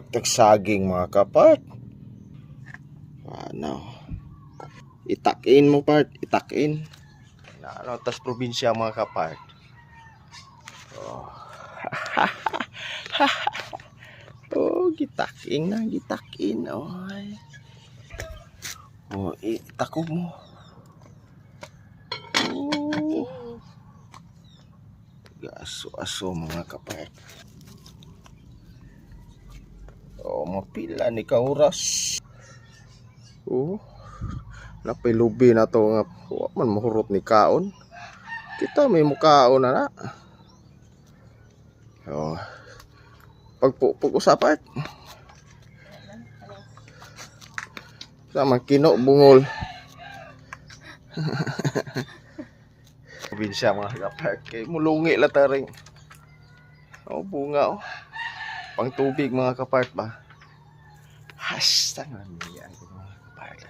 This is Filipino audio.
tagsaging mga kapart. Ano? Itakin mo part, itakin. Ano, tas probinsya mga kapart. Oh. Oh, gitakin na, gitakin. Oy. Oh, itako mo. Oh. Aso-aso mga kapart. Oh, mapila ni kauras. Oh. Napay lubi na to nga. Wa man mahurot ni kaon. Kita may mukaon na. Oh. Pag-usapat. Sama kino bungol. Probinsya mga kapart. Kay mulungi la taring. Oh, bunga oh. Pang tubig mga kapart ba. Hasta nga niya mga kapart.